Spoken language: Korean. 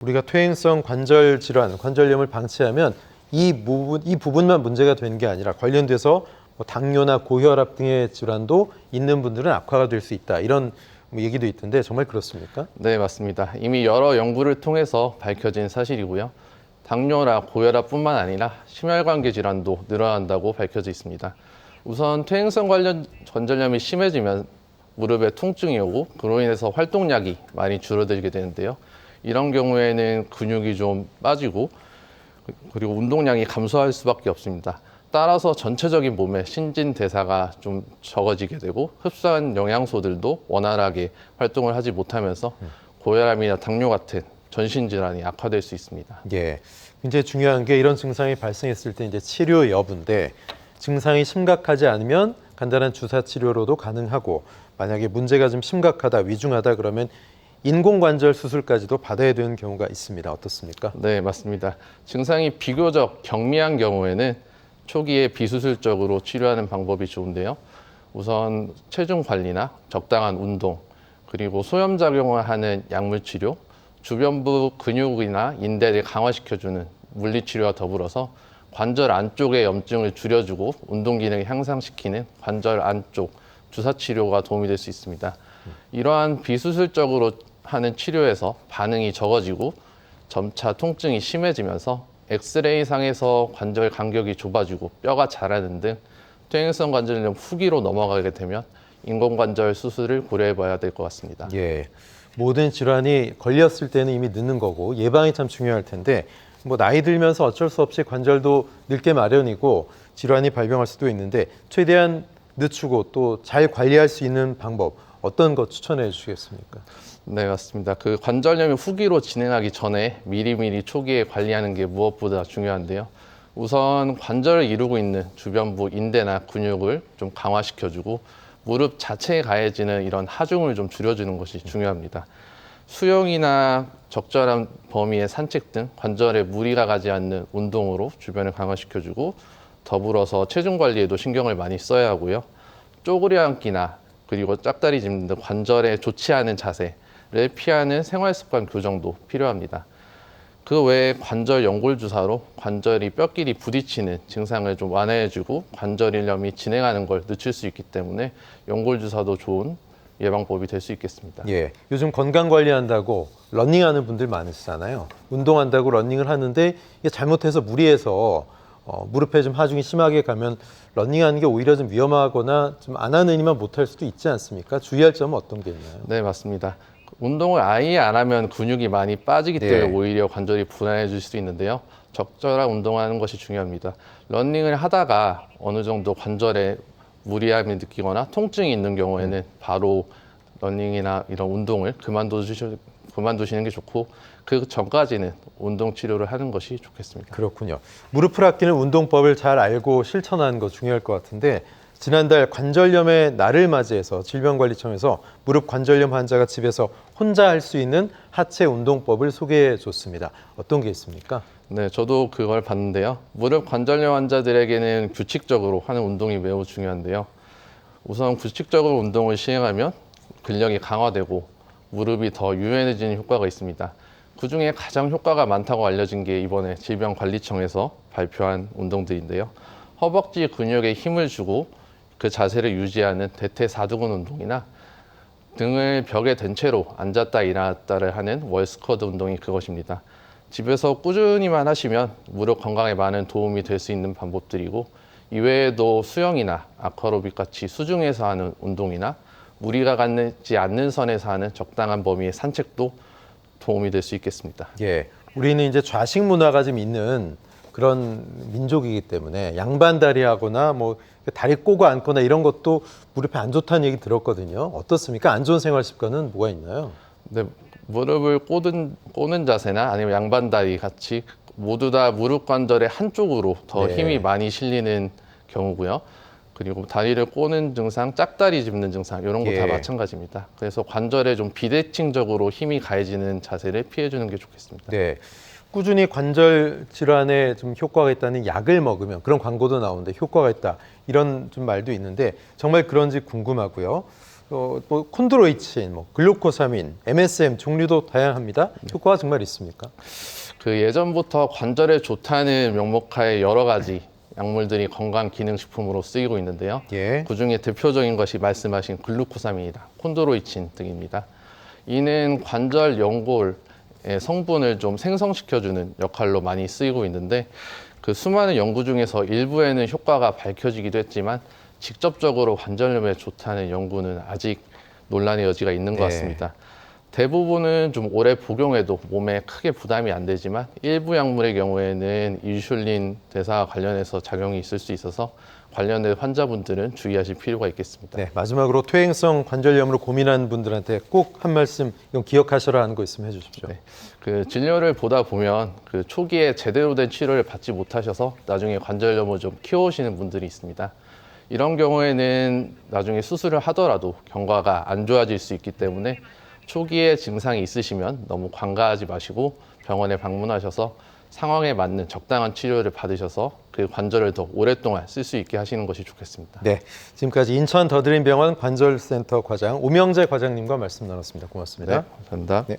우리가 퇴행성 관절 질환, 관절염을 방치하면 이 부분만 문제가 되는 게 아니라 관련돼서 뭐 당뇨나 고혈압 등의 질환도 있는 분들은 악화가 될 수 있다. 이런 얘기도 있던데 정말 그렇습니까? 네, 맞습니다. 이미 여러 연구를 통해서 밝혀진 사실이고요. 당뇨나 고혈압뿐만 아니라 심혈관계 질환도 늘어난다고 밝혀져 있습니다. 우선 퇴행성 관절염이 심해지면 무릎에 통증이 오고 그로 인해서 활동량이 많이 줄어들게 되는데요. 이런 경우에는 근육이 좀 빠지고 그리고 운동량이 감소할 수밖에 없습니다. 따라서 전체적인 몸의 신진대사가 좀 적어지게 되고 흡수한 영양소들도 원활하게 활동을 하지 못하면서 고혈압이나 당뇨 같은 전신질환이 악화될 수 있습니다. 예, 굉장히 중요한 게 이런 증상이 발생했을 때 이제 치료 여부인데 증상이 심각하지 않으면 간단한 주사 치료로도 가능하고 만약에 문제가 좀 심각하다, 위중하다 그러면 인공관절 수술까지도 받아야 되는 경우가 있습니다. 어떻습니까? 네, 맞습니다. 증상이 비교적 경미한 경우에는 초기에 비수술적으로 치료하는 방법이 좋은데요. 우선 체중 관리나 적당한 운동, 그리고 소염작용을 하는 약물 치료, 주변부 근육이나 인대를 강화시켜주는 물리치료와 더불어서 관절 안쪽의 염증을 줄여주고 운동 기능을 향상시키는 관절 안쪽 주사 치료가 도움이 될 수 있습니다. 이러한 비수술적으로 하는 치료에서 반응이 적어지고 점차 통증이 심해지면서 엑스레이 상에서 관절 간격이 좁아지고 뼈가 자라는 등 퇴행성 관절염 후기로 넘어가게 되면 인공관절 수술을 고려해 봐야 될 것 같습니다. 예, 모든 질환이 걸렸을 때는 이미 늦는 거고 예방이 참 중요할 텐데 뭐 나이 들면서 어쩔 수 없이 관절도 늙게 마련이고 질환이 발병할 수도 있는데 최대한 늦추고 또 잘 관리할 수 있는 방법 어떤 것 추천해 주시겠습니까? 네, 맞습니다. 그 관절염이 후기로 진행하기 전에 미리미리 초기에 관리하는 게 무엇보다 중요한데요. 우선 관절을 이루고 있는 주변부 인대나 근육을 좀 강화시켜주고 무릎 자체에 가해지는 이런 하중을 좀 줄여주는 것이 중요합니다. 수영이나 적절한 범위의 산책 등 관절에 무리가 가지 않는 운동으로 주변을 강화시켜주고 더불어서 체중 관리에도 신경을 많이 써야 하고요. 쪼그려 앉기나 그리고 짝다리 짚는 등 관절에 좋지 않은 자세를 피하는 생활 습관 교정도 필요합니다. 그 외에 관절 연골 주사로 관절이 뼈끼리 부딪히는 증상을 좀 완화해주고 관절염이 진행하는 걸 늦출 수 있기 때문에 연골 주사도 좋은 예방법이 될 수 있겠습니다. 예, 요즘 건강 관리한다고 러닝하는 분들 많으시잖아요. 운동한다고 러닝을 하는데 이게 잘못해서 무리해서 무릎에 좀 하중이 심하게 가면 러닝하는 게 오히려 좀 위험하거나 좀 안 하는 이만 못할 수도 있지 않습니까? 주의할 점은 어떤 게 있나요? 네, 맞습니다. 운동을 아예 안 하면 근육이 많이 빠지기 때문에 네. 오히려 관절이 불안해질 수도 있는데요. 적절한 운동하는 것이 중요합니다. 러닝을 하다가 어느 정도 관절에 무리함을 느끼거나 통증이 있는 경우에는 바로 러닝이나 이런 운동을 그만두시는 게 좋고 그 전까지는 운동 치료를 하는 것이 좋겠습니다. 그렇군요. 무릎을 아끼는 운동법을 잘 알고 실천하는 거 중요할 것 같은데 지난달 관절염의 날을 맞이해서 질병관리청에서 무릎 관절염 환자가 집에서 혼자 할 수 있는 하체 운동법을 소개해 줬습니다. 어떤 게 있습니까? 네, 저도 그걸 봤는데요. 무릎 관절염 환자들에게는 규칙적으로 하는 운동이 매우 중요한데요. 우선 규칙적으로 운동을 시행하면 근력이 강화되고 무릎이 더 유연해지는 효과가 있습니다. 그중에 가장 효과가 많다고 알려진 게 이번에 질병관리청에서 발표한 운동들인데요. 허벅지 근육에 힘을 주고 그 자세를 유지하는 대퇴사두근 운동이나 등을 벽에 댄 채로 앉았다 일어났다를 하는 월스쿼드 운동이 그것입니다. 집에서 꾸준히만 하시면 무릎 건강에 많은 도움이 될 수 있는 방법들이고 이외에도 수영이나 아쿠아로빅 같이 수중에서 하는 운동이나 무리가 가지 않는 선에서 하는 적당한 범위의 산책도 도움이 될 수 있겠습니다. 예, 우리는 이제 좌식 문화가 좀 있는 그런 민족이기 때문에 양반다리 하거나 뭐 다리 꼬고 앉거나 이런 것도 무릎에 안 좋다는 얘기 들었거든요. 어떻습니까? 안 좋은 생활 습관은 뭐가 있나요? 네, 무릎을 꼬는 자세나 아니면 양반다리 같이 모두 다 무릎 관절의 한쪽으로 더 네. 힘이 많이 실리는 경우고요. 그리고 다리를 꼬는 증상, 짝다리 짚는 증상 이런 거 다 예. 마찬가지입니다. 그래서 관절에 좀 비대칭적으로 힘이 가해지는 자세를 피해주는 게 좋겠습니다. 네. 꾸준히 관절 질환에 좀 효과가 있다는 약을 먹으면 그런 광고도 나오는데 효과가 있다 이런 좀 말도 있는데 정말 그런지 궁금하고요. 뭐 콘드로이친, 뭐 글루코사민, MSM 종류도 다양합니다. 효과가 정말 있습니까? 그 예전부터 관절에 좋다는 명목하에 여러 가지 약물들이 건강기능식품으로 쓰이고 있는데요. 예. 그중에 대표적인 것이 말씀하신 글루코사민이다, 콘드로이친 등입니다. 이는 관절 연골의 성분을 좀 생성시켜주는 역할로 많이 쓰이고 있는데 그 수많은 연구 중에서 일부에는 효과가 밝혀지기도 했지만 직접적으로 관절염에 좋다는 연구는 아직 논란의 여지가 있는 것 네. 같습니다. 대부분은 좀 오래 복용해도 몸에 크게 부담이 안 되지만 일부 약물의 경우에는 인슐린 대사와 관련해서 작용이 있을 수 있어서 관련된 환자분들은 주의하실 필요가 있겠습니다. 네, 마지막으로 퇴행성 관절염으로 고민하는 분들한테 꼭 한 말씀 이건 기억하셔라 하는 거 있으면 해주십시오. 네. 그 진료를 보다 보면 그 초기에 제대로 된 치료를 받지 못하셔서 나중에 관절염을 좀 키워오시는 분들이 있습니다. 이런 경우에는 나중에 수술을 하더라도 경과가 안 좋아질 수 있기 때문에 초기에 증상이 있으시면 너무 관가하지 마시고 병원에 방문하셔서 상황에 맞는 적당한 치료를 받으셔서 그 관절을 더 오랫동안 쓸 수 있게 하시는 것이 좋겠습니다. 네, 지금까지 인천 더드림병원 관절센터 과장 오명재 과장님과 말씀 나눴습니다. 고맙습니다. 네, 감사합니다. 네.